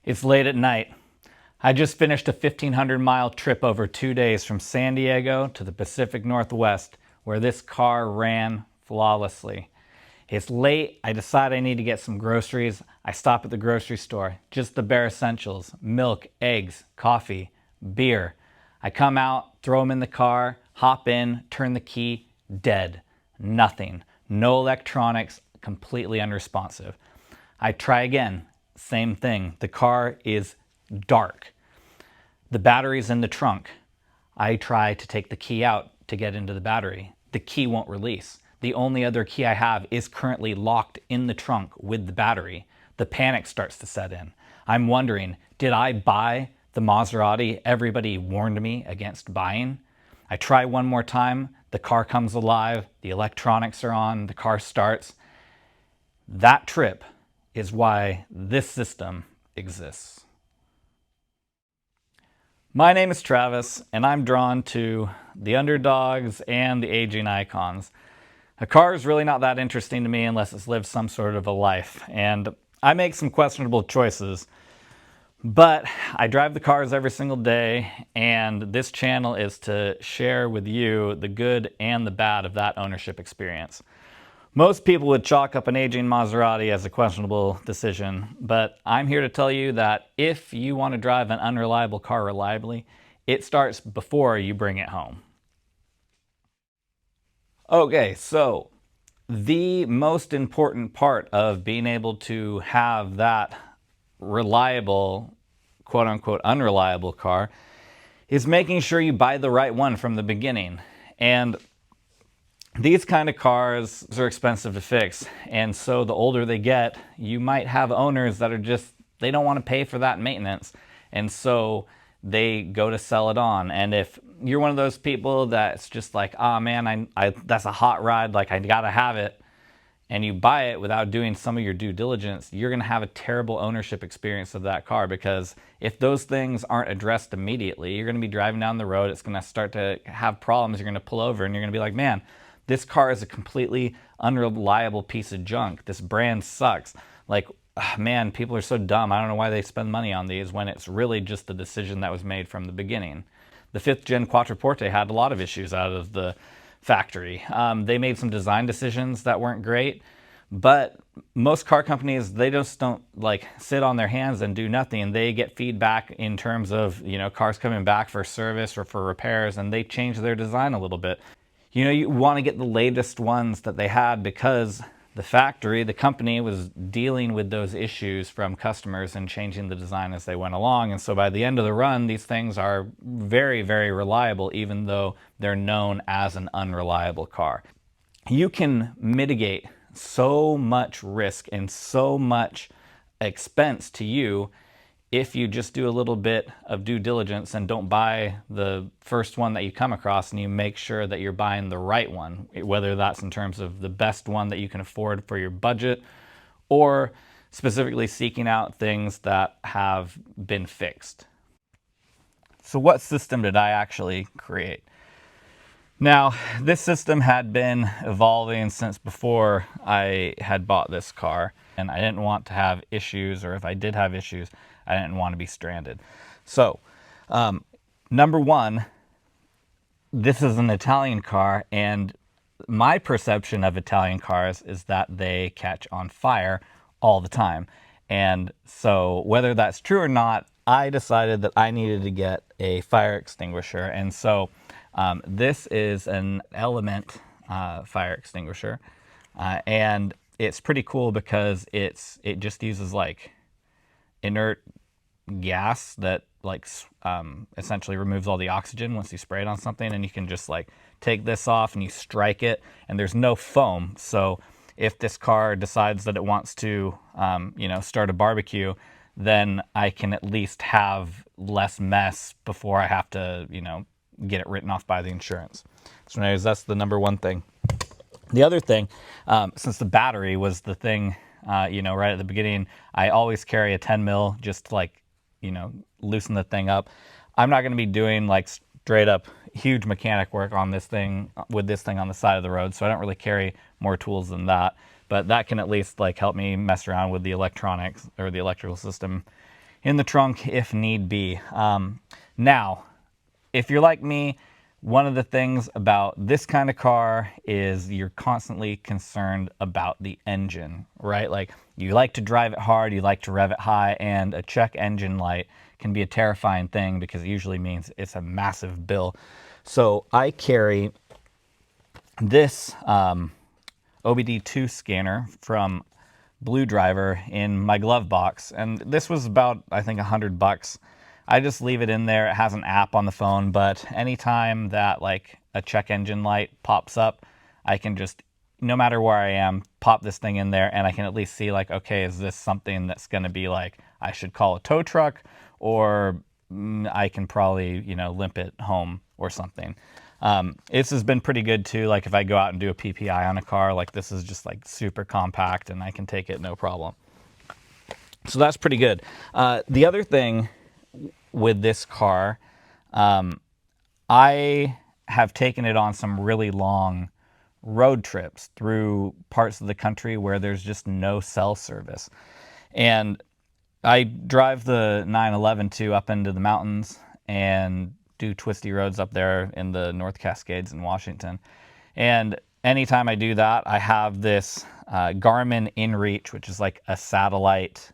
It's late at night. I just finished a 1,500-mile trip over 2 days from San Diego to the Pacific Northwest, where this car ran flawlessly. It's late. I decide I need to get some groceries. I stop at the grocery store. Just the bare essentials: milk, eggs, coffee, beer. I come out, throw them in the car, hop in, turn the key, dead. Nothing. No electronics, completely unresponsive. I try again. Same thing. The car is dark. The battery's in the trunk. I try to take the key out to get into the battery. The key won't release. The only other key I have is currently locked in the trunk with the battery. The panic starts to set in. I'm wondering, did I buy the Maserati everybody warned me against buying? I try one more time. The car comes alive. The electronics are on. The car starts. That trip is why this system exists. My name is Travis, and I'm drawn to the underdogs and the aging icons. A car is really not that interesting to me unless it's lived some sort of a life, and I make some questionable choices. But I drive the cars every single day, and this channel is to share with you the good and the bad of that ownership experience. Most people would chalk up an aging Maserati as a questionable decision, but I'm here to tell you that if you want to drive an unreliable car reliably, it starts before you bring it home. Okay, so the most important part of being able to have that reliable, quote-unquote unreliable car is making sure you buy the right one from the beginning. And these kind of cars are expensive to fix, and so the older they get, you might have owners that are just, they don't want to pay for that maintenance, and so they go to sell it on. And if you're one of those people that's just like, oh man, that's a hot ride, like I gotta have it, and you buy it without doing some of your due diligence, you're gonna have a terrible ownership experience of that car, because if those things aren't addressed immediately, you're gonna be driving down the road, it's gonna start to have problems, you're gonna pull over and you're gonna be like, man, this car is a completely unreliable piece of junk. This brand sucks. Like, man, people are so dumb. I don't know why they spend money on these when it's really just the decision that was made from the beginning. The 5th gen Quattroporte had a lot of issues out of the factory. They made some design decisions that weren't great, but most car companies, they just don't like sit on their hands and do nothing. They get feedback in terms of, you know, cars coming back for service or for repairs, and they change their design a little bit. You know, you want to get the latest ones that they had because the factory, the company, was dealing with those issues from customers and changing the design as they went along. And so by the end of the run, these things are very, very reliable, even though they're known as an unreliable car. You can mitigate so much risk and so much expense to you if you just do a little bit of due diligence and don't buy the first one that you come across, and you make sure that you're buying the right one, whether that's in terms of the best one that you can afford for your budget, or specifically seeking out things that have been fixed. So what system did I actually create? Now, this system had been evolving since before I had bought this car, and I didn't want to have issues, or if I did have issues, I didn't want to be stranded. So, number one, this is an Italian car, and my perception of Italian cars is that they catch on fire all the time. And so whether that's true or not, I decided that I needed to get a fire extinguisher. And so this is an Element fire extinguisher, and it's pretty cool because it just uses like inert gas that like essentially removes all the oxygen once you spray it on something, and you can just like take this off and you strike it, and there's no foam. So if this car decides that it wants to you know, start a barbecue, then I can at least have less mess before I have to, you know, get it written off by the insurance. So anyways, that's the number one thing. The other thing, since the battery was the thing, you know, right at the beginning, I always carry a 10 mil just to like, you know, loosen the thing up. I'm not going to be doing like straight up huge mechanic work on this thing with this thing on the side of the road, so I don't really carry more tools than that. But that can at least like help me mess around with the electronics or the electrical system in the trunk if need be. Now, if you're like me, one of the things about this kind of car is you're constantly concerned about the engine, right? Like, you like to drive it hard, you like to rev it high, and a check engine light can be a terrifying thing because it usually means it's a massive bill. So I carry this OBDII scanner from BlueDriver in my glove box, and this was about, I think, $100. I just leave it in there. It has an app on the phone, but anytime that like a check engine light pops up, I can just, no matter where I am, pop this thing in there, and I can at least see like, okay, is this something that's going to be like, I should call a tow truck, or I can probably, you know, limp it home or something. This has been pretty good too. Like if I go out and do a PPI on a car, like this is just like super compact and I can take it no problem. So that's pretty good. The other thing with this car, I have taken it on some really long road trips through parts of the country where there's just no cell service. And I drive the 911 too up into the mountains and do twisty roads up there in the North Cascades in Washington. And anytime I do that, I have this Garmin InReach, which is like a satellite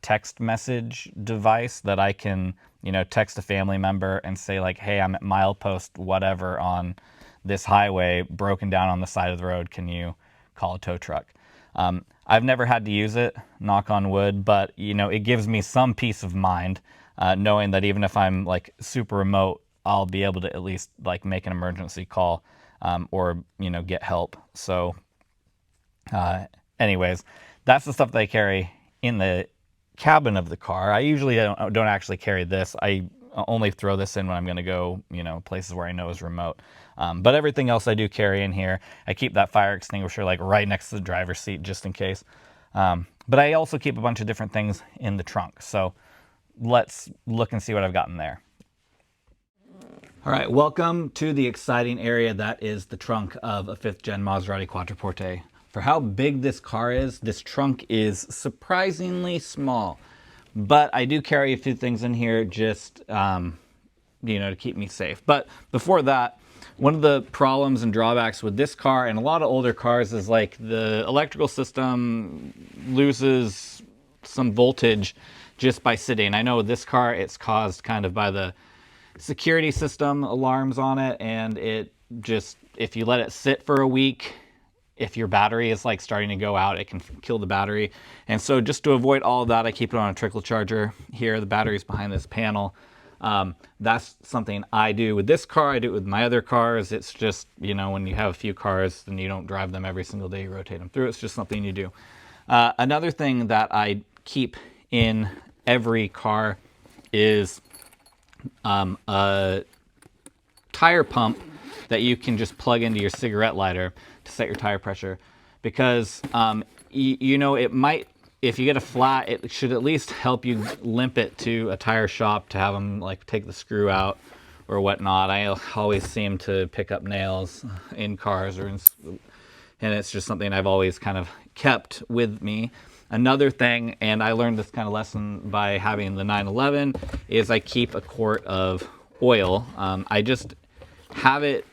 text message device that I can, you know, text a family member and say like, hey, I'm at milepost whatever on this highway, broken down on the side of the road. Can you call a tow truck? I've never had to use it, knock on wood, but you know, it gives me some peace of mind knowing that even if I'm like super remote, I'll be able to at least like make an emergency call or, you know, get help. So anyways, that's the stuff that I carry in the cabin of the car. I usually don't actually carry this. I only throw this in when I'm going to go, you know, places where I know is remote. But everything else I do carry in here. I keep that fire extinguisher like right next to the driver's seat just in case. But I also keep a bunch of different things in the trunk. So let's look and see what I've got in there. All right, welcome to the exciting area that is the trunk of a 5th gen Maserati Quattroporte. For how big this car is, this trunk is surprisingly small, but I do carry a few things in here just, you know, to keep me safe. But before that, one of the problems and drawbacks with this car and a lot of older cars is like the electrical system loses some voltage just by sitting. I know with this car, it's caused kind of by the security system alarms on it, and it just, if you let it sit for a week, if your battery is like starting to go out, it can kill the battery. And so just to avoid all of that, I keep it on a trickle charger here. The battery's behind this panel. That's something I do with this car. I do it with my other cars. It's just, you know, when you have a few cars, then you don't drive them every single day, you rotate them through. It's just something you do. Another thing that I keep in every car is a tire pump that you can just plug into your cigarette lighter to set your tire pressure, because you know, it might, if you get a flat, it should at least help you limp it to a tire shop to have them like take the screw out or whatnot. I always seem to pick up nails in cars and it's just something I've always kind of kept with me. Another thing, and I learned this kind of lesson by having the 911, is I keep a quart of oil. I just have it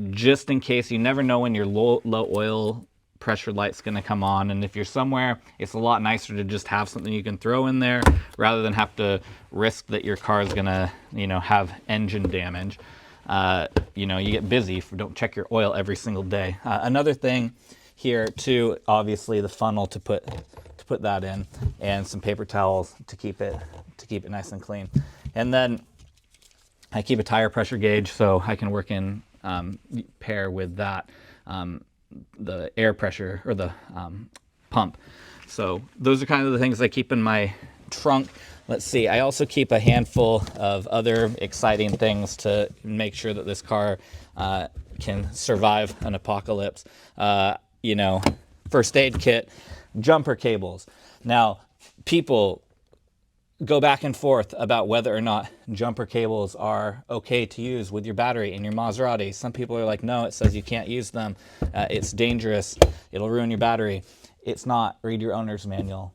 just in case. You never know when your low oil pressure light's going to come on, and if you're somewhere, it's a lot nicer to just have something you can throw in there rather than have to risk that your car is going to, you know, have engine damage. You know, you get busy if you don't check your oil every single day. Another thing here too, obviously the funnel to put that in, and some paper towels to keep it nice and clean. And then I keep a tire pressure gauge so I can work in pair with that, the air pressure or the pump. So those are kind of the things I keep in my trunk. Let's see, I also keep a handful of other exciting things to make sure that this car can survive an apocalypse. You know, first aid kit, jumper cables. Now, people go back and forth about whether or not jumper cables are okay to use with your battery in your Maserati. Some people are like, no, it says you can't use them. It's dangerous. It'll ruin your battery. It's not. Read your owner's manual.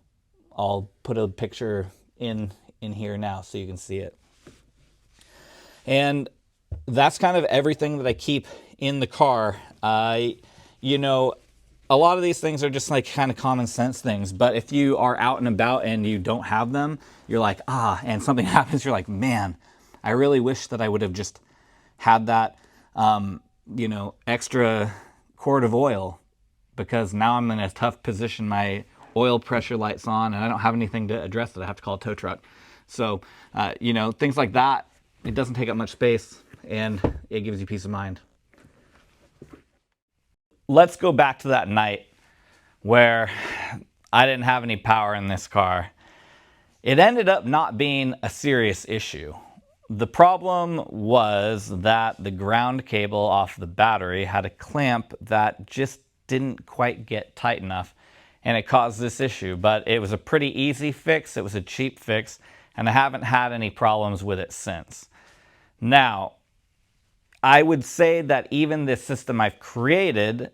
I'll put a picture in in here now so you can see it. And that's kind of everything that I keep in the car. You know, a lot of these things are just like kind of common sense things, but if you are out and about and you don't have them, you're like, and something happens, you're like, man, I really wish that I would have just had that, you know, extra quart of oil, because now I'm in a tough position. My oil pressure light's on and I don't have anything to address it. I have to call a tow truck. So, you know, things like that, it doesn't take up much space and it gives you peace of mind. Let's go back to that night where I didn't have any power in this car. It ended up not being a serious issue. The problem was that the ground cable off the battery had a clamp that just didn't quite get tight enough, and it caused this issue. But it was a pretty easy fix, it was a cheap fix, and I haven't had any problems with it since. Now, I would say that even this system I've created,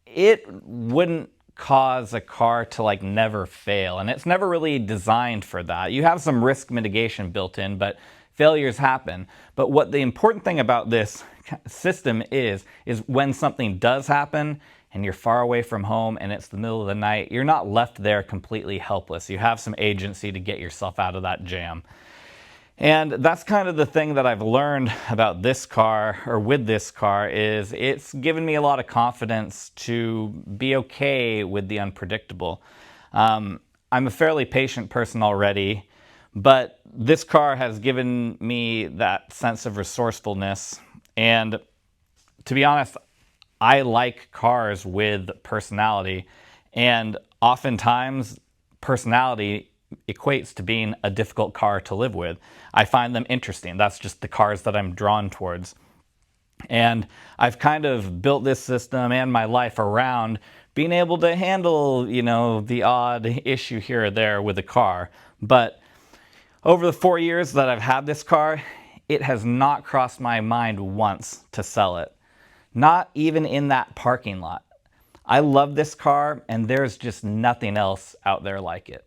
it wouldn't cause a car to like never fail, and it's never really designed for that. You have some risk mitigation built in, but failures happen. But what the important thing about this system is when something does happen and you're far away from home and it's the middle of the night, you're not left there completely helpless. You have some agency to get yourself out of that jam. And that's kind of the thing that I've learned about this car, or with this car, is it's given me a lot of confidence to be okay with the unpredictable. I'm a fairly patient person already, but this car has given me that sense of resourcefulness. And to be honest, I like cars with personality, and oftentimes personality equates to being a difficult car to live with. I find them interesting. That's just the cars that I'm drawn towards. And I've kind of built this system and my life around being able to handle, you know, the odd issue here or there with a car. But over the 4 years that I've had this car, it has not crossed my mind once to sell it. Not even in that parking lot. I love this car, and there's just nothing else out there like it.